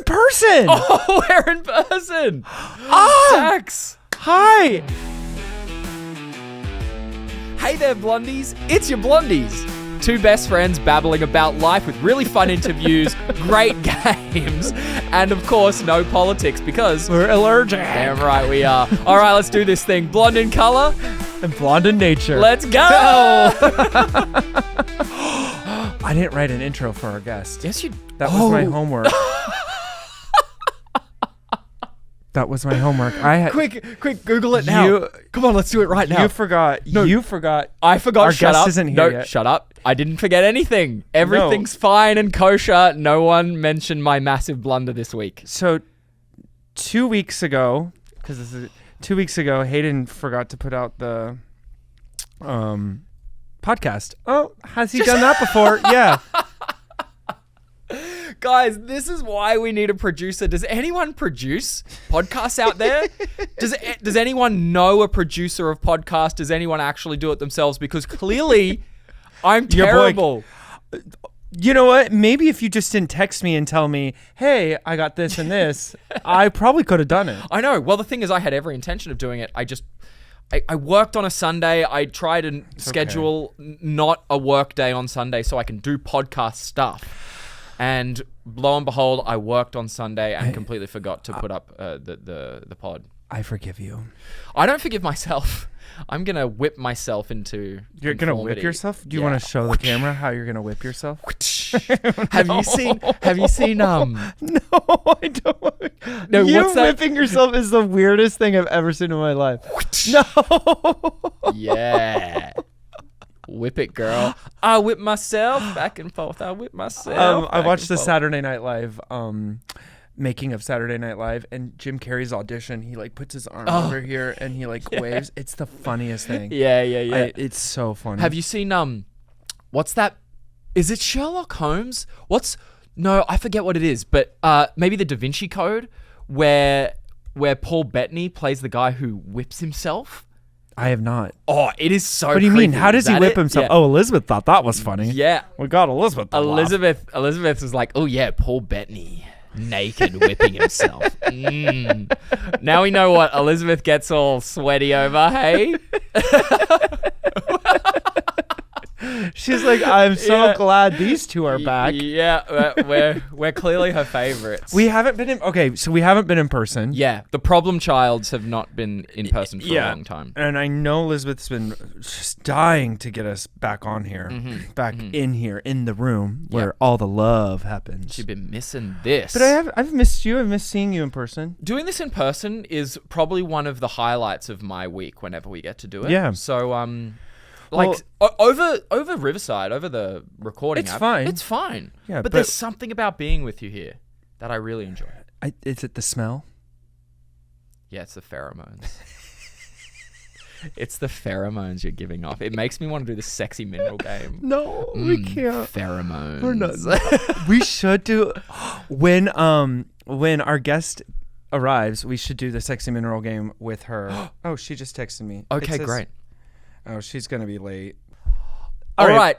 in person. Oh, we're in person. Dax. Hi. Hey there, Blondies. It's your Blondies. Two best friends babbling about life with really fun interviews, great games, and of course, no politics because We're allergic. damn right we are. All right, let's do this thing. Blonde in color. And blonde in nature. Let's go. I didn't write an intro for our guest. Yes, you. That was my homework. That was my homework. I had Quick, Google it now. Come on, let's do it right now. You forgot. No. You forgot. I forgot. Our Shut guest up. isn't here No, yet. shut up. I didn't forget anything. Everything's fine and kosher. No one mentioned my massive blunder this week. So 2 weeks ago, because this is 2 weeks ago, Hayden forgot to put out the podcast. Oh, has he done that before? Yeah. Guys, this is why we need a producer. Does anyone produce podcasts out there? Does anyone know a producer of podcasts? Does anyone actually do it themselves? Because clearly, I'm terrible. You know what? Maybe if you just didn't text me and tell me, hey, I got this and this, I probably could have done it. I know. Well, the thing is, I had every intention of doing it. I worked on a Sunday. I tried to schedule not a work day on Sunday so I can do podcast stuff. And lo and behold, I worked on Sunday and completely forgot to put up the pod. I forgive you. I don't forgive myself. I'm gonna whip myself into. You're gonna whip yourself? Do you want to show the camera how you're gonna whip yourself? Have you seen? No, I don't. No, you what's that? whipping yourself is the weirdest thing I've ever seen in my life. No. Yeah. Whip it, girl. I whip myself back and forth. I whip myself. I watched the Saturday Night Live making of Saturday Night Live, and Jim Carrey's audition. He like puts his arm over here and he like waves. It's the funniest thing. Yeah. It's so funny. Have you seen what's that? Is it Sherlock Holmes? No, I forget what it is, but maybe the Da Vinci Code, where Paul Bettany plays the guy who whips himself. I have not. Oh, it is so. What do you mean? How does he whip it? himself? Yeah. Oh, Elizabeth thought that was funny. Yeah. We got Elizabeth. Elizabeth was like, oh yeah, Paul Bettany naked whipping himself. Now we know what Elizabeth gets all sweaty over. Hey. She's like, I'm so glad these two are back. Yeah, we're clearly her favorites. We haven't been in person. Yeah, the problem childs have not been in person for a long time. And I know Elizabeth's been just dying to get us back on here, in here, in the room where all the love happens. She's been missing this. But I've missed you. I've missed seeing you in person. Doing this in person is probably one of the highlights of my week whenever we get to do it. Yeah. So, over Riverside, over the recording it's app, fine. It's fine. Yeah, but there's something about being with you here that I really enjoy. Is it the smell? Yeah, it's the pheromones. It's the pheromones you're giving off. It makes me want to do the sexy mineral game. No, we can't. Pheromones. We're not. We should do when our guest arrives. We should do the sexy mineral game with her. Oh, she just texted me. Okay, great. Oh, she's gonna be late. All right.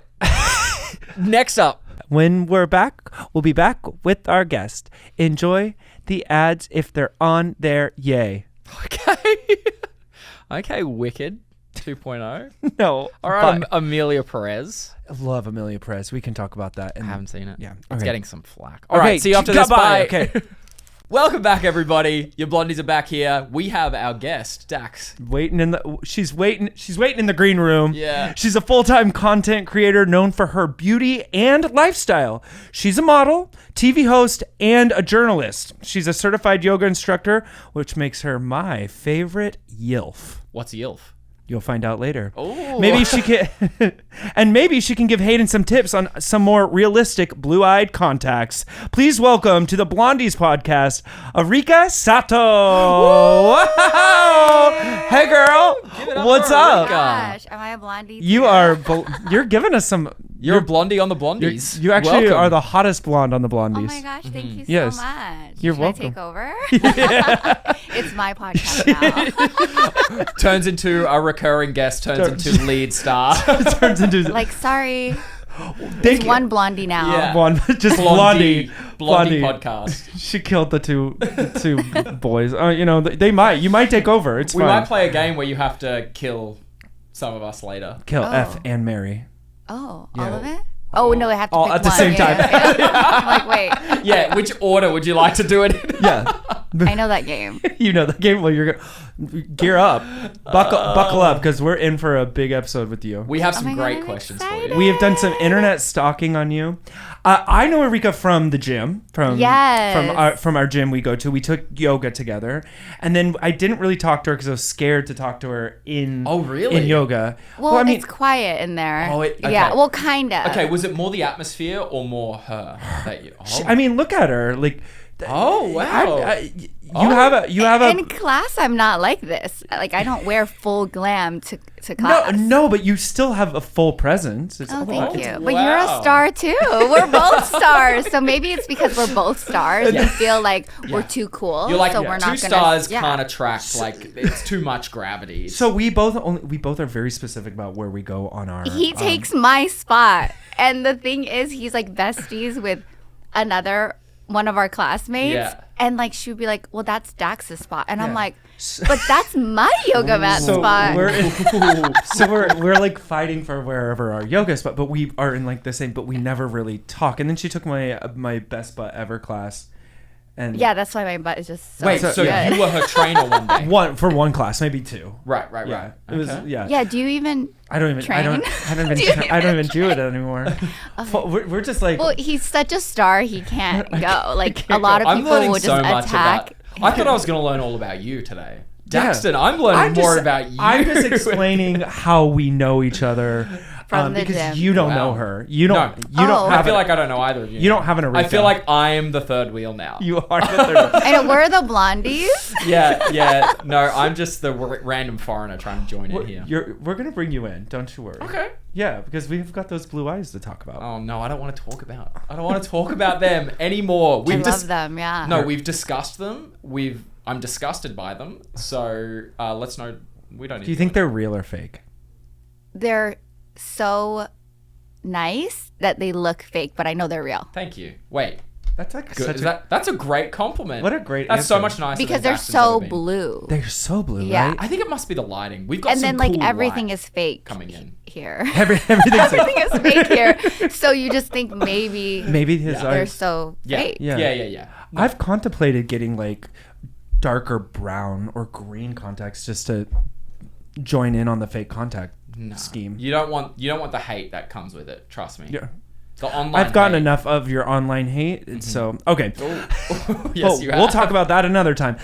Next up. When we're back, we'll be back with our guest. Enjoy the ads if they're on there. Yay. Okay, Wicked 2.0. No. All right, Amelia Perez. I love Amelia Perez. We can talk about that. I haven't seen it. Yeah. It's getting some flack. All right, see you after this. Bye. Okay. Welcome back, everybody. Your Blondies are back here. We have our guest, Dax. She's waiting in the green room. Yeah. She's a full-time content creator known for her beauty and lifestyle. She's a model, TV host, and a journalist. She's a certified yoga instructor, which makes her my favorite YILF. What's YILF? You'll find out later. Oh. Maybe she can give Hayden some tips on some more realistic blue-eyed contacts. Please welcome to the Blondies podcast, Arika Sato. Wow. Hey girl. What's up? Gosh, am I a blondie? You're giving us some. You're a blondie on the Blondies. You actually are the hottest blonde on the Blondies. Oh my gosh, thank you Yes. so much. You're Should welcome. I take over? It's my podcast now. Turns into a recurring guest, turns into lead star. Turns into Like, sorry. There's one Blondie now. Yeah. One, just Blondie. Blondie podcast. She killed the two boys. You know, you might take over. It's We fine. might play a game where you have to kill some of us later. Kill Oh. F and Mary. Oh, Yeah. all of it? Oh, no, I have to All pick at the one. same time. I'm like, wait. Yeah, which order would you like to do it in? Yeah. I know that game. You know the game. Well, you're gonna gear up, buckle up, because we're in for a big episode with you. We have Oh some my God, great I'm questions excited. for you. We have done some internet stalking on you. I know Arika from the gym, Yes. from our gym we go to. We took yoga together, and then I didn't really talk to her because I was scared to talk to her in Oh, really? in yoga. Well, I mean, it's quiet in there. Oh, okay. Yeah, well, kind of. Okay, was it more the atmosphere or more her? That you, oh. I mean, look at her. Like, Oh, wow. You have a In class, I'm not like this. Like, I don't wear full glam to class. no, but you still have a full presence. It's, Oh, thank it's- you. But you're a wow. star too. We're both stars. So maybe it's because we're both stars. Yeah. We feel like we're Yeah. too cool. You're like so we're two not gonna, stars yeah. can't attract, like, it's too much gravity. So we both are very specific about where we go on our. He takes my spot. And the thing is, he's like besties with another one of our classmates. Yeah. And like she would be like, well, that's Dax's spot. And I'm like, but that's my yoga mat So spot. we're like fighting for wherever our yoga spot, but we are in like the same, but we never really talk. And then she took my best butt ever class, and Yeah, that's why my butt is just so Wait, So- so good. you were her trainer one day? one class, maybe two. Right. Yeah, it Okay. was Yeah, do you even I don't even train? I don't even do it anymore. We're just like Well, he's such a star, he can't go. Like a lot of I'm people learning will just so much attack. about. I thought I was going to learn all about you today. Yeah. Daxton, I'm learning more about you. I'm just explaining how we know each other From the because gym. you don't Wow. know her. You don't. No. You don't Oh. have. I feel an- like I don't know either of you. you don't have an Arika. I feel like I'm the third wheel now. you are the third. I know we're the Blondies. Yeah. No, I'm just the random foreigner trying to join in here. We're gonna bring you in. Don't you worry. Okay. Yeah, because we've got those blue eyes to talk about. Oh no, I don't want to talk about them anymore. I love them, yeah. No, we've discussed them. I'm disgusted by them. So let's know. We don't. Need Do you to think they're real or fake? They're so nice that they look fake, but I know they're real. Thank you. Wait. That's like Good. such That's a great compliment. What a great That's so answer. much nicer Because than they're Daxton's so ever been. blue. They're so blue, Yeah. right? I think it must be the lighting. We've got And some then like cool everything light is fake coming in. here. Everything's like, Everything is fake here. So you just think maybe maybe his Yeah. they're eyes. so Yeah. fake. Yeah. I've contemplated getting like darker brown or green contacts just to join in on the fake contact scheme. You don't want the hate that comes with it. Trust me. Yeah. The online. I've gotten hate. enough of your online hate, so okay. Yes, you have. We'll talk about that another time.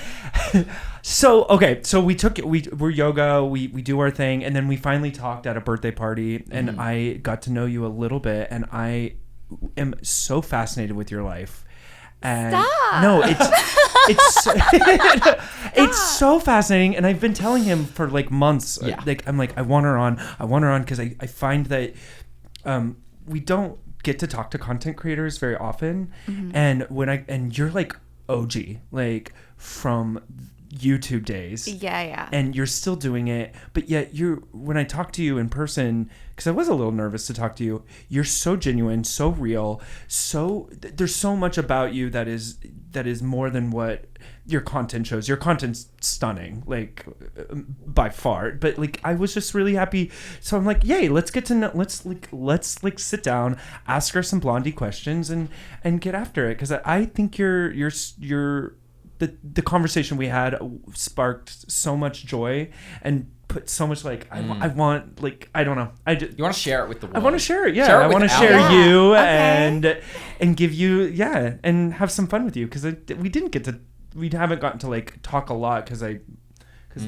So we're yoga, we do our thing, and then we finally talked at a birthday party, and I got to know you a little bit, and I am so fascinated with your life. And Stop. no, it's so fascinating, and I've been telling him for like months. Yeah. Like I'm like I want her on because I find that we don't get to talk to content creators very often, and you're like OG, like from YouTube days. Yeah. And you're still doing it, but yet when I talk to you in person, because I was a little nervous to talk to you, you're so genuine, so real, there's so much about you that is more than what your content shows. Your content's stunning, like by far. But like I was just really happy, so I'm like, yay, let's get to know. Let's sit down, ask her some Blondie questions, and get after it, because I think you're. The conversation we had sparked so much joy and put so much like I want, like I don't know, You want to share it with the world. I want to share it. Yeah, Share it I with want to our share world. you Okay. and give you and have some fun with you, because we haven't gotten to like talk a lot because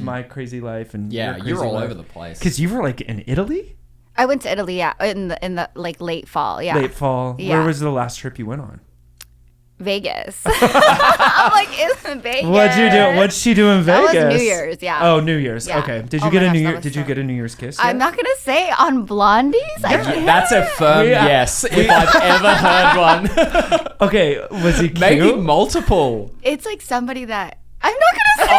my crazy life and Yeah, your you're crazy all life. over the place. Because you were like in Italy, I went to Italy, yeah, in the like late fall, yeah. late fall. Yeah. Where was the last trip you went on? Vegas. I'm like, it's Vegas. What'd you do? What'd she do in That Vegas? was New Year's, yeah. Oh, New Year's. Yeah. Okay. Did Oh you get my a gosh, New that Year? was Did you so- get a New Year's kiss? I'm yet? not gonna say on Blondies. I can't. That's a firm Yeah. yes if I've ever heard one. Okay. Was he cute? Maybe multiple. It's like somebody that I'm not gonna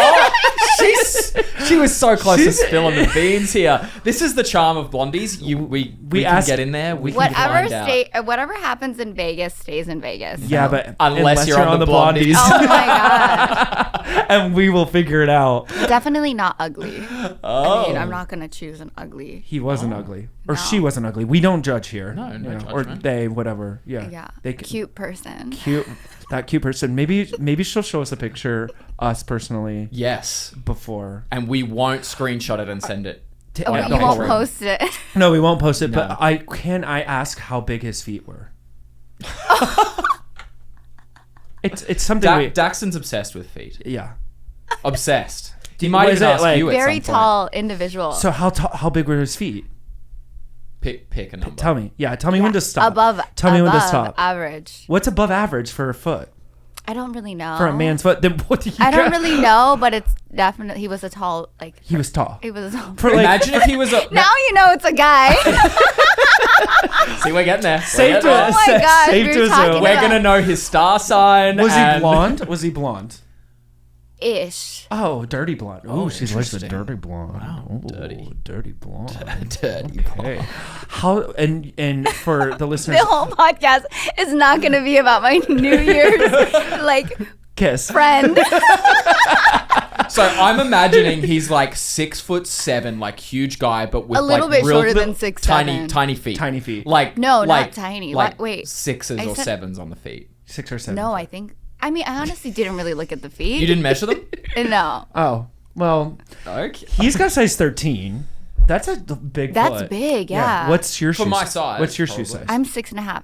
She was so close to spilling the beans here. This is the charm of Blondies. We can get in there. We can find out. Whatever happens in Vegas stays in Vegas. Yeah, but unless you're on the Blondies. Oh my god. And we will figure it out. Definitely not ugly. Oh. I mean, I'm not gonna choose an ugly. He wasn't ugly, or No. she wasn't ugly. We don't judge here. No or judgment. they, whatever. Yeah. Yeah. They Cute person. cute. That cute person. Maybe she'll show us a picture, us personally, Yes. before. And we won't screenshot it and send it. Oh, Yeah, you won't Patreon. post it. No, we won't post it. No. But I ask how big his feet were. It's something. Daxton's obsessed with feet. Yeah. Obsessed. He might Was even it, ask like- you at Very some point. tall individual. So how big were his feet? Pick a number. Tell me. Yeah. Tell me when to stop. Above. Tell me when to above stop. Average. What's above average for a foot? I don't really know. For a man's foot? Then what do you I don't got? really know, but it's definitely he was a tall He was tall. He was a tall. For like, Imagine if he was a... Now you know it's a guy. See, we're getting there. safe to, Oh my gosh, safe we to were talking assume. We're going to know his star sign. Was he and- blonde? Was he blonde? Ish. Oh, dirty blonde. Oh, Oh, she likes the interesting. dirty blonde. Wow, Ooh, dirty. dirty blonde. Dirty Okay. How and for the listeners, The whole podcast is not going to be about my New Year's like kiss. friend. So I'm imagining he's like 6'7", like huge guy, but with A little like bit real shorter than 6'7". tiny feet. Tiny feet. Like No, not like, tiny. Like Wait. sixes I or said- sevens on the feet. 6 or 7. No, I think. I mean, I honestly didn't really look at the feet. You didn't measure them? No. Oh well, Okay. he's got size 13. That's a big. That's foot. big, yeah. What's your For shoe my size? size, What's your shoe probably. size? I'm 6.5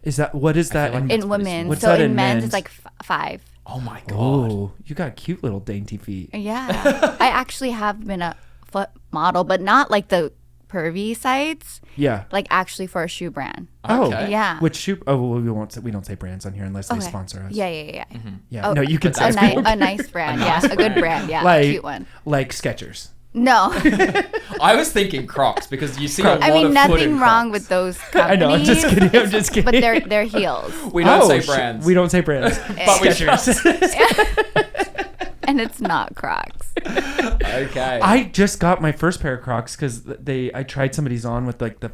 Is that what is that feel like in women. What's So that in in men's men's? it's like 5. Oh my god. Oh, you got cute little dainty feet. Yeah. I actually have been a foot model, but not like the pervy sites, Yeah. like actually for a shoe brand. Oh, Okay. Yeah. Which shoe? Oh, well, we don't say brands on here unless they Okay. sponsor us. Yeah, yeah, yeah. Yeah. Oh, no, you can but say that's A nice brand, yeah. A good brand, yeah. like a cute one. like Skechers. No. I was thinking Crocs because you see a lot I mean, of foot nothing in wrong Crocs. with those I companies. know. I'm just kidding. I'm just kidding. But they're heels. We don't say sh- brands. We don't say brands. But we And it's not Crocs. Okay. I just got my first pair of Crocs because I tried somebody's on with like the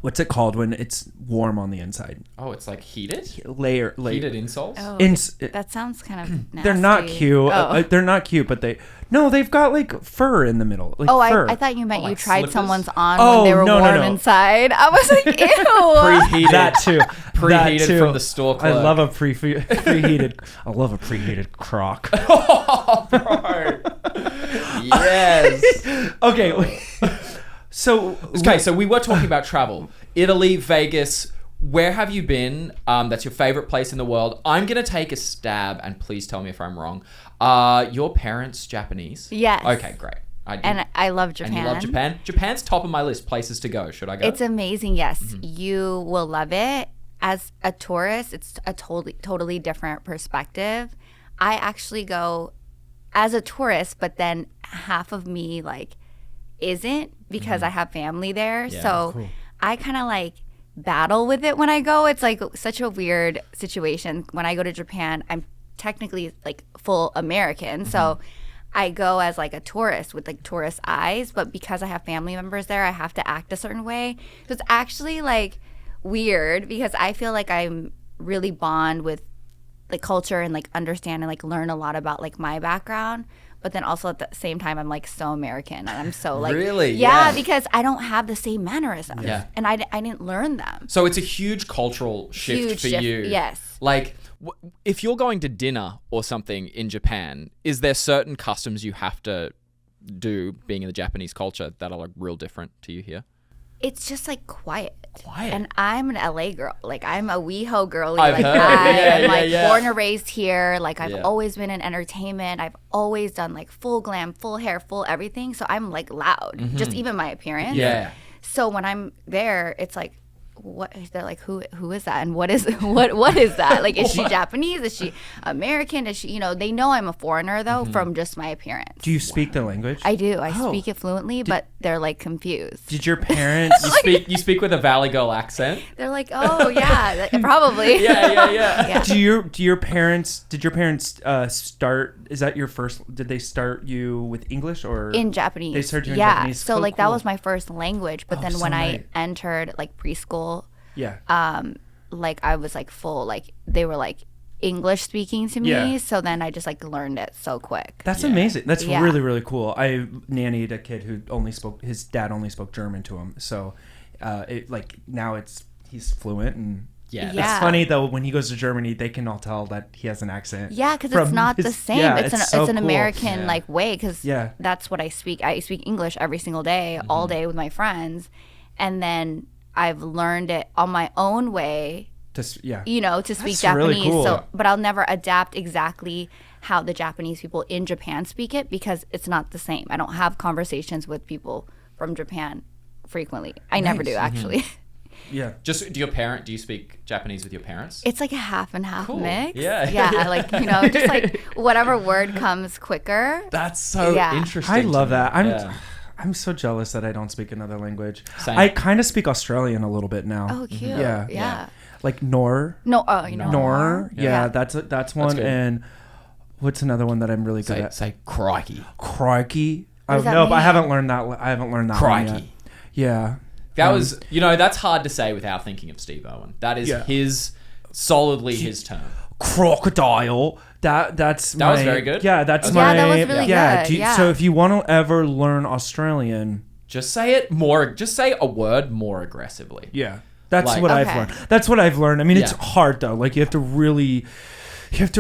what's it called when it's warm on the inside? Oh, it's like heated Layer. heated insoles. Oh, Ins- that sounds kind of nasty. They're not cute. Oh, They're not cute, but they've got like fur in the middle. Like oh fur. I thought you meant Oh, you like tried slippers? someone's on Oh, when they were no, no, warm no. inside. I was like, ew. Preheated. that too. Preheated That too. from the store I clerk. love a preheated. I love a preheated Croc. Oh, bro. Yes. Okay. So Okay, so we were talking about travel. Italy, Vegas. Where have you been? That's your favorite place in the world. I'm going to take a stab, and please tell me if I'm wrong. Your parents Japanese? Yes. Okay, great. I did. And I love Japan. And you love Japan? Japan's top of my list, places to go. Should I go? It's amazing. Yes, Mm-hmm. you will love it. As a tourist, it's a totally different perspective. I actually go as a tourist, but then half of me like isn't because I have family there. Mm-hmm. Yeah, so cool. I kind of like battle with it when I go. It's like such a weird situation. When I go to Japan, I'm technically like full American. So I go as like a tourist with like tourist eyes, but because I have family members there, I have to act a certain way. So it's actually like weird because I feel like I'm really bond with like culture and like understand and like learn a lot about like my background. But then also at the same time, I'm like so American and I'm so like Really? yeah, Yeah. because I don't have the same mannerisms Yeah. and I didn't learn them. So it's a huge cultural shift Huge for shift, you. yes. Like, if you're going to dinner or something in Japan, is there certain customs you have to do being in the Japanese culture that are like real different to you here? It's just like quiet. Quiet. And I'm an LA girl. Like I'm a WeHo girly. I've Like heard. I Yeah, am yeah, like yeah. born and raised here. Like I've Yeah. always been in entertainment. I've always done like full glam, full hair, full everything. So I'm like loud. Just even my appearance. Yeah. So when I'm there, it's like, what? They're like, who is that? And what is that? Like, is she Japanese? Is she American? Is she, you know, they know I'm a foreigner though from just my appearance. Do you speak the language? I do. I speak it fluently, but they're like confused. Did your parents? You speak with a Valley Girl accent. They're like, oh yeah, probably. Yeah. Did your parents start? Is that your first? Did they start you with English or in Japanese? They started you in yeah. Japanese. So like that was my first language, but then so when I nice. entered like preschool, Yeah. like I was like full, like they were like English speaking to me. Yeah. So then I just like learned it so quick. That's amazing. That's Yeah. really, really cool. I nannied a kid who his dad only spoke German to him. So, now he's fluent and Yeah. Yeah. it's funny though, when he goes to Germany, they can all tell that he has an accent. Yeah, because from it's not the his- same. yeah, it's so an cool. American Yeah. like way, because Yeah. that's what I speak. I speak English every single day, all day with my friends, and then I've learned it on my own way, Yeah. you know, to speak That's really Japanese. cool. So, but I'll never adapt exactly how the Japanese people in Japan speak it, because it's not the same. I don't have conversations with people from Japan frequently. I never do actually. Yeah. Just do you speak Japanese with your parents? It's like a half and half Cool. mix. Yeah. Yeah, like, you know, just like whatever word comes quicker. That's so Yeah. interesting. I love to me. that. Yeah. I'm so jealous that I don't speak another language. Same. I kind of speak Australian a little bit now. Oh, cute. Yeah. Yeah. Like Nor. No, you know. Nor. Yeah, Yeah. that's one. good. And what's another one that I'm really good at? Say crikey. Crikey. Oh does that no, but I mean? haven't learned that. I haven't learned that one yet. Crikey. Yeah. That was, that's hard to say without thinking of Steve Owen. That is solidly his term. crocodile. That was very good. Yeah, that's Okay. my. Yeah, that was really good, do you- yeah. So if you want to ever learn Australian, Just say it more. Just say a word more aggressively. yeah, that's Like- what I've Okay. learned. That's what I've learned. I mean, it's Yeah. hard though. Like you have to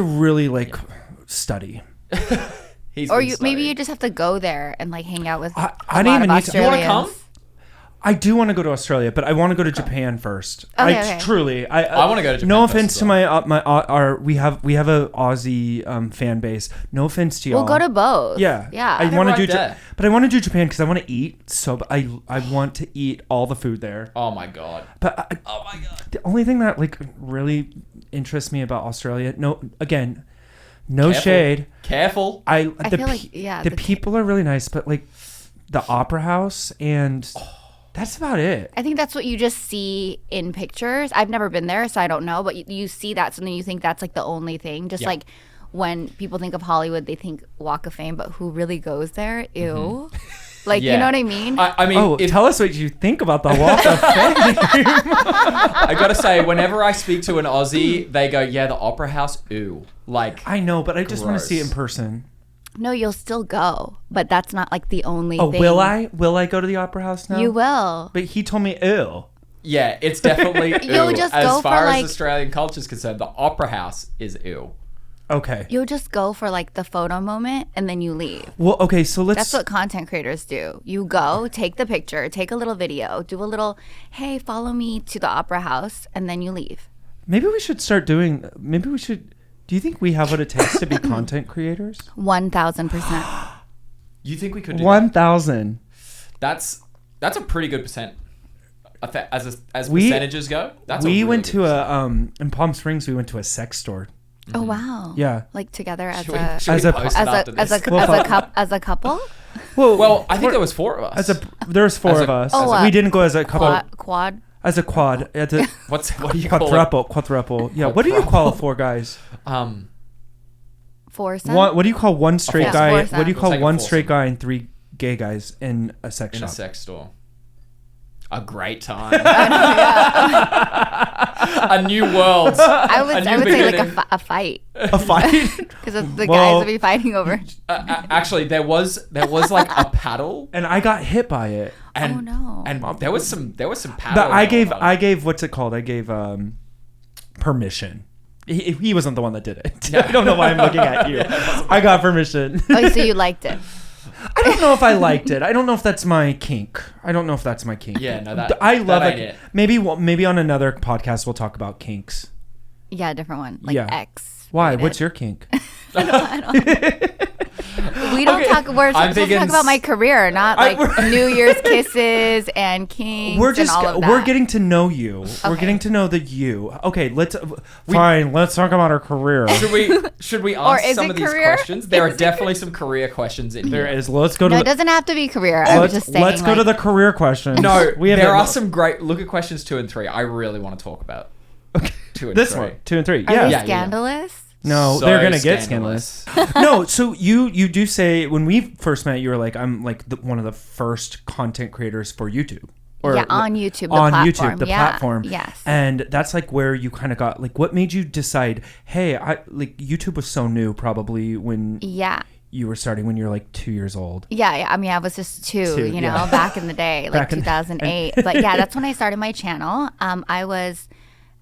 really like study. He's Or been maybe studying. you just have to go there and like hang out with I a didn't lot even of need to- You wanna Australians. come? I do want to go to Australia, but I want to go to Japan first. Okay. Truly, I wanna go to Japan No first offense as to our we have a Aussie fan base. No offense to y'all. We'll go to both. Yeah, Yeah. I They're want right to do, there. but I want to do Japan because I want to eat. So I want to eat all the food there. Oh my god. But Oh my god. the only thing that like really interests me about Australia, no Careful. shade. Careful. I feel like, yeah, the the- people are really nice, but like the opera house and that's about it. I think that's what you just see in pictures. I've never been there, so I don't know. But you see that, so then you think that's like the only thing. Just Yeah. like when people think of Hollywood, they think Walk of Fame, but who really goes there? Ew. Like, Yeah. you know what I mean? I mean, Oh, tell us what you think about the Walk of Fame. I gotta say, whenever I speak to an Aussie, they go, "Yeah, the Opera House, ooh." Like, I know, but I just want to see it in Gross. person. No, you'll still go, but that's not like the only Oh, thing. will I? Will I go to the opera house now? You will. But he told me, ew. yeah, it's definitely You'll ooh. just As go far for, as like- Australian culture is concerned, the Opera House is ew. Okay. You'll just go for like the photo moment and then you leave. Well, okay, so let's. That's what content creators do. You go, take the picture, take a little video, do a little, hey, follow me to the opera house, and then you leave. Maybe we should start doing. Maybe we should. Do you think we have what it takes to be content creators? 1,000%. You think we could do 1,000. that? That's a pretty good percent. As We- percentages go, that's a We really went good to percent. in Palm Springs. We went to a sex store. Oh wow. Yeah. Like together as Should a we, should we as a- post it as after a as this? a as a couple. Well, I think there was 4 of us. there was 4 As a- of us. Oh, we didn't go as a couple. Quad. As a quad. At a what do you call it? quadruple. Yeah. What do you call 4 guys? Foursome. What do you call one straight Yeah, guy? foursome. What do you We'll call take a one foursome. straight guy and 3 gay guys in a sex In shop? a sex store. A great time. A new world. I would new say like beginning. a fight A fight? because the Well- guys would be fighting over. Actually, there was like a paddle, And I got hit by it. and Oh, no. and there was some paddle. But I going on. gave what's it called? I gave permission. He wasn't the one that did it. I don't know why I'm looking at you. I got permission. Oh, so you liked it? I don't know if I liked it. I don't know if that's my kink. I don't know if that's my kink. Yeah, no, that- I love that ain't it. it. Maybe on another podcast we'll talk about kinks. Yeah, a different one. Like Yeah. X. Why? rated. What's your kink? We We don't talk. We're supposed to thinking talk about my career, not like New Year's kisses and kings. And all of that. We're getting to know you. Okay. We're getting to know the you. Okay, let's talk about our career. Should we ask is some it of these career? questions? There are definitely some career questions in There here. is. Let's go to. No, it doesn't have to be career. I was just saying. Let's go to the career questions. No, we there are some great. Look at questions 2 and 3. I really want to talk about. Okay. 2 and this 3. one, 2 and 3. Are Yeah. they Yeah. scandalous? No, So they're gonna get scandalous. scandalous. No, so you do say when we first met, you were like, I'm like one of the first content creators for YouTube. Yeah, on YouTube, the on platform. YouTube, the Yeah, platform. yes. And that's like where you kind of got like, what made you decide? Hey, YouTube was so new, probably when Yeah. you were starting when you were like 2 years old. Yeah, I mean, I was just two, Two, you know, yeah. back in the day, like 2008. But yeah, that's when I started my channel. I was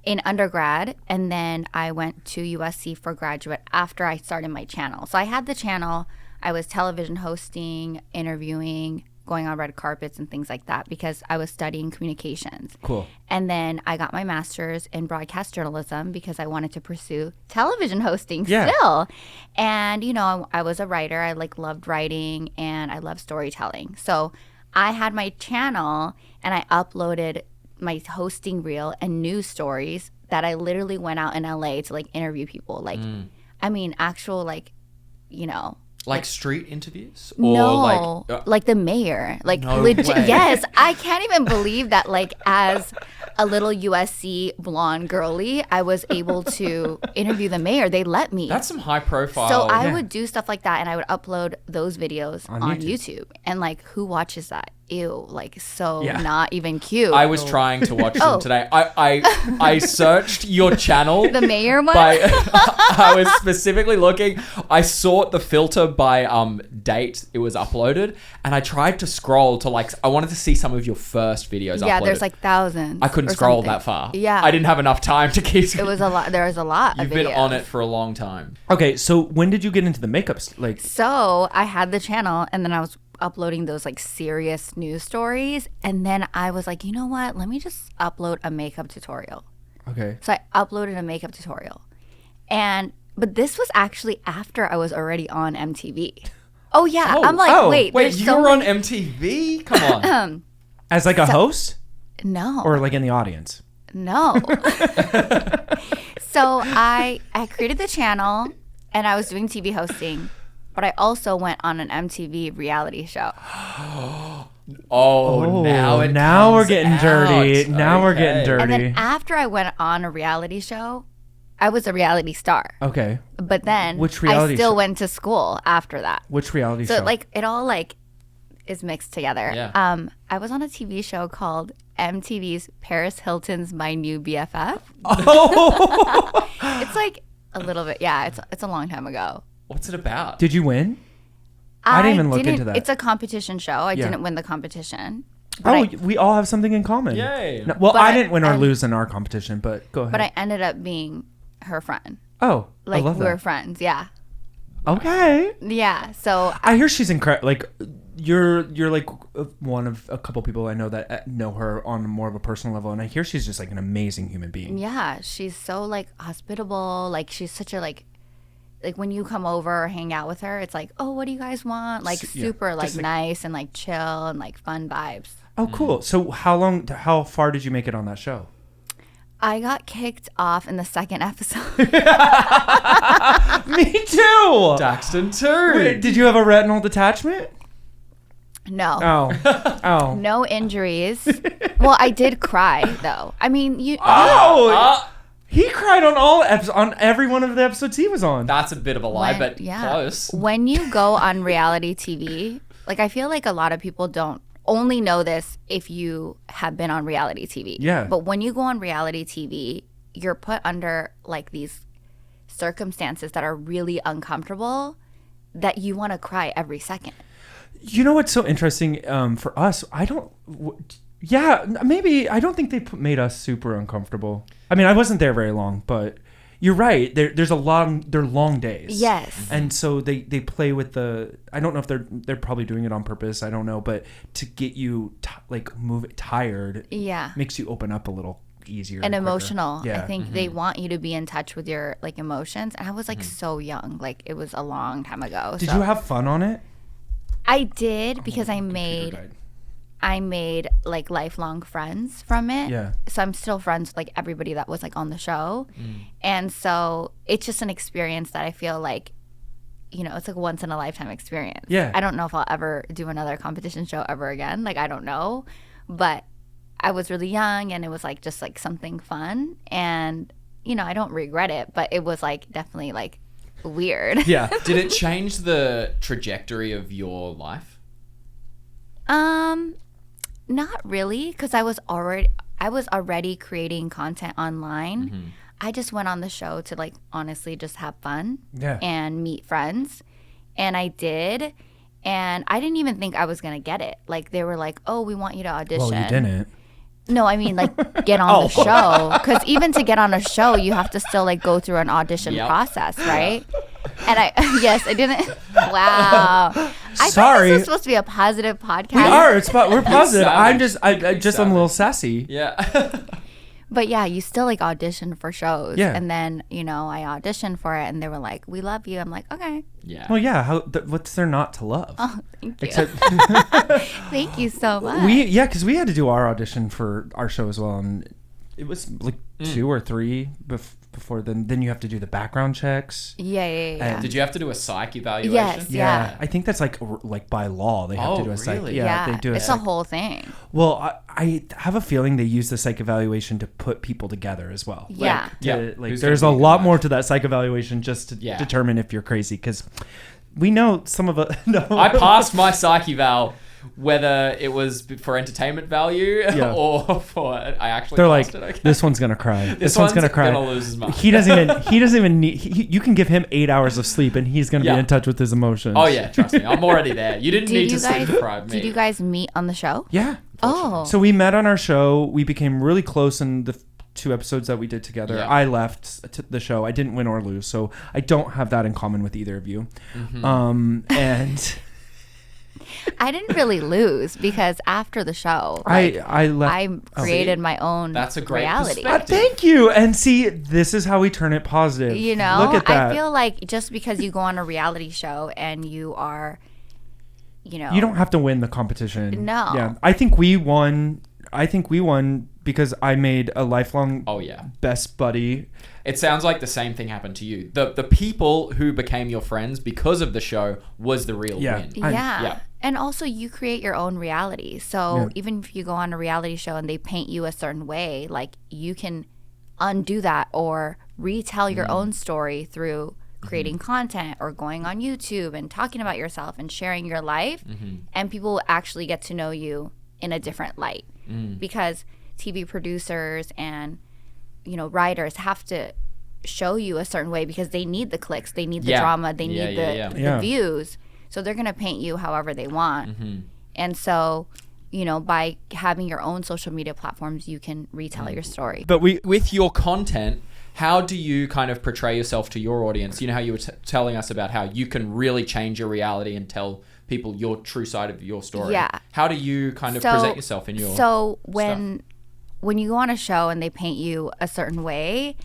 in undergrad, and then I went to USC for graduate after I started my channel. So I had the channel. I was television hosting, interviewing, going on red carpets and things like that because I was studying communications. Cool. And then I got my master's in broadcast journalism because I wanted to pursue television hosting still. And, you know, I was a writer. I loved writing and I love storytelling. So I had my channel and I uploaded my hosting reel and news stories that I literally went out in LA to interview people. I mean, actual you know, Like street interviews? no, like the mayor, No legit. way. Yes, I can't even believe that. As a little USC blonde girly, I was able to interview the mayor. They let me. That's some high profile. So I would do stuff like that, and I would upload those videos on YouTube. And who watches that? Ew, not even cute. I was trying to watch them today. I searched your channel. The mayor one. I was specifically looking. I sought the filter by date it was uploaded, and I tried to scroll to I wanted to see some of your first videos. Yeah, uploaded. there's thousands. I couldn't or scroll something. that far. Yeah, I didn't have enough time to keep. It was a lot. There was a lot. You've of been videos. on it for a long time. Okay, so when did you get into the makeup? So I had the channel, and then I was uploading those serious news stories, and then I was like, you know what? Let me just upload a makeup tutorial. Okay. So I uploaded a makeup tutorial, but this was actually after I was already on MTV. Oh yeah, I'm like, wait, you there's so were on many- MTV? Come on. As a host? No. Or in the audience? No. So I created the channel and I was doing TV hosting, but I also went on an MTV reality show. Now we're getting dirty. Now we're getting dirty. And then after I went on a reality show, I was a reality star. Okay. But then Which reality I still show? went to school after that. Which reality So show? it all is mixed together. Yeah. I was on a TV show called MTV's Paris Hilton's My New BFF. Oh! It's a little bit, yeah, it's a long time ago. What's it about? Did you win? I didn't even look into that. It's a competition show. I Yeah. didn't win the competition. But We all have something in common. Yay. No, well, But I didn't win or I- lose in our competition, but go ahead. But I ended up being her friend. I love we were that. friends, yeah. Okay. Yeah, so I hear she's incredible. You're one of a couple people I know that know her on more of a personal level, and I hear she's just an amazing human being. yeah, she's so hospitable. She's such a when you come over or hang out with her, it's oh, what do you guys want? Super just nice and chill and fun vibes. Oh, cool. So how far did you make it on that show? I got kicked off in the second episode. Me too. Daxton 2. Wait, did you have a retinal detachment? No. Oh. No injuries. Well, I did cry though. I mean, He cried on on every one of the episodes he was on. That's a bit of a lie, but close. When you go on reality TV, I feel like a lot of people don't only know this if you have been on reality TV. Yeah. But when you go on reality TV, you're put under these circumstances that are really uncomfortable that you want to cry every second. You know what's so interesting for us? Maybe I don't think they made us super uncomfortable. I mean, I wasn't there very long, but you're right. They're long days. Yes. And so they play with I don't know if they're probably doing it on purpose. I don't know, but to get you tired. Yeah. Makes you open up a little easier and quicker. emotional. Yeah. I think they want you to be in touch with your like emotions. And I was like so young, like it was a long time ago. Did so. you have fun on it? I did because I Computer made like lifelong friends from it. Yeah. So I'm still friends with like everybody that was like on the show. And so it's just an experience that I feel like, you know, it's like a once in a lifetime experience. Yeah. I don't know if I'll ever do another competition show ever again. Like, I don't know. But I was really young and it was like just like something fun. And, you know, I don't regret it, but it was like definitely like weird. Yeah. Did it change the trajectory of your life? Not really, because I was already creating content online. I just went on the show to like honestly just have fun and meet friends, and I did, and I didn't even think I was gonna get it. Like they were like, "Oh, we want you to audition." Well, you didn't. No, I mean like get on the show, because even to get on a show, you have to still like go through an audition process, right? And I didn't. Wow. I thought this was supposed to be a positive podcast. We are. We're positive. I'm Savage. I'm a little sassy. Yeah. But yeah, you still like audition for shows. Yeah. And then, you know, I auditioned for it and they were like, "We love you." I'm like, "Okay." Yeah. Well, yeah. What's there not to love? Oh, thank you. Except Thank you so much. because we had to do our audition for our show as well, and it was like 2 or 3 before then you have to do the background checks. Yeah. Did you have to do a psych evaluation? Yes. Yeah. I think that's like by law they have to do a psych. really? Yeah, they do a it's psych. a whole thing. Well, I have a feeling they use the psych evaluation to put people together as well. Yeah. Who's There's gonna a be lot good more match? to that psych evaluation just to Yeah. determine if you're crazy, because we know some of us. No. I passed my psych eval, whether it was for entertainment value or for I actually. They're passed like, it, okay. this one's gonna cry. This one's gonna cry. lose his mind. He doesn't even need. You can give him 8 hours of sleep, and he's gonna be in touch with his emotions. Oh yeah, trust me, I'm already there. You didn't need to sleep deprive me. Did you guys meet on the show? Yeah. Oh. So we met on our show. We became really close in the 2 episodes that we did together. Yeah. I left the show. I didn't win or lose, so I don't have that in common with either of you. And I didn't really lose because after the show, I left. I created my own That's a great reality. perspective. Thank you. And see, this is how we turn it positive. You know, look at that. I feel like just because you go on a reality show and you are, you know, You don't have to win the competition. No. Yeah. I think we won because I made a lifelong best buddy. It sounds like the same thing happened to you. The people who became your friends because of the show was the real win. Yeah. And also you create your own reality. So even if you go on a reality show and they paint you a certain way, like you can undo that or retell your own story through creating content or going on YouTube and talking about yourself and sharing your life. And people will actually get to know you in a different light because TV producers and, you know, writers have to show you a certain way because they need the clicks, they need the drama, they need the views. So they're going to paint you however they want. And so, you know, by having your own social media platforms, you can retell your story. But With your content, how do you kind of portray yourself to your audience? You know how you were telling us about how you can really change your reality and tell people your true side of your story. Yeah. How do you kind of present yourself in your So when you go on a show and they paint you a certain way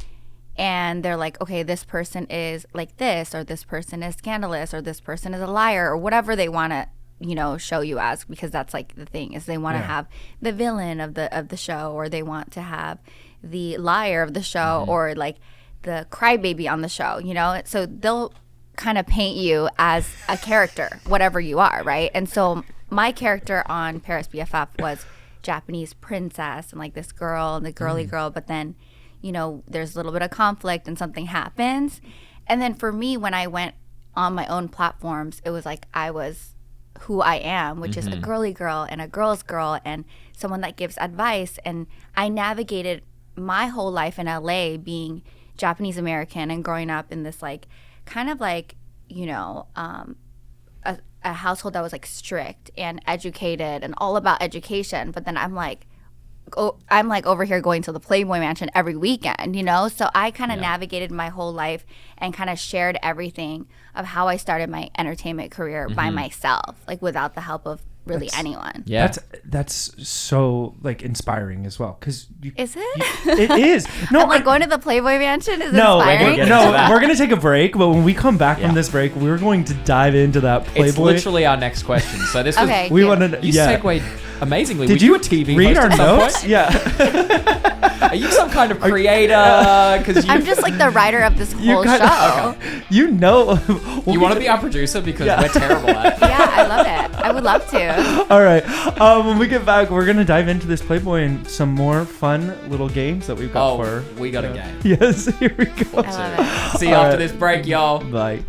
and they're like, okay, this person is like this, or this person is scandalous, or this person is a liar, or whatever they want to, you know, show you as, because that's like the thing is they want to have the villain of the show, or they want to have the liar of the show, or like the crybaby on the show, you know? So they'll kind of paint you as a character, whatever you are, right? And so my character on Paris BFF was Japanese princess and like this girl and the girly girl, but then, you know, there's a little bit of conflict and something happens. And then for me, when I went on my own platforms, it was like I was who I am, which is a girly girl and a girl's girl and someone that gives advice. And I navigated my whole life in LA being Japanese American and growing up in this like kind of like, you know, a household that was like strict and educated and all about education. But then I'm like over here going to the Playboy mansion every weekend, you know? So I kind of navigated my whole life and kind of shared everything of how I started my entertainment career by myself, like without the help of really anyone. Yeah. That's so like inspiring as well. Because Is it? it is. No, I'm like going to the Playboy Mansion is no, inspiring. we're gonna take a break. But when we come back from this break, we're going to dive into that Playboy. It's literally our next question. So this was Okay. we cute. wanted. you segued amazingly. Did Were you a TV read host our at some notes? point? Yeah. Are you some kind of creator? Because I'm just like the writer of this whole show. You know. You want to be our producer because we're terrible at it. Yeah, I love it. I would love to. All right. When we get back, we're gonna dive into this Playboy and some more fun little games that we've got for. We got a game. Yes, here we go. I love it. See you after this break, y'all. Bye.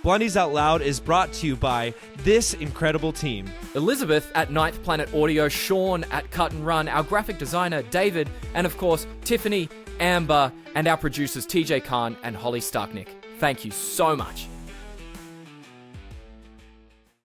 Blondies Out Loud is brought to you by this incredible team. Elizabeth at Ninth Planet Audio, Sean at Cut and Run, our graphic designer David, and of course Tiffany, Amber, and our producers TJ Khan and Holly Starknick. Thank you so much.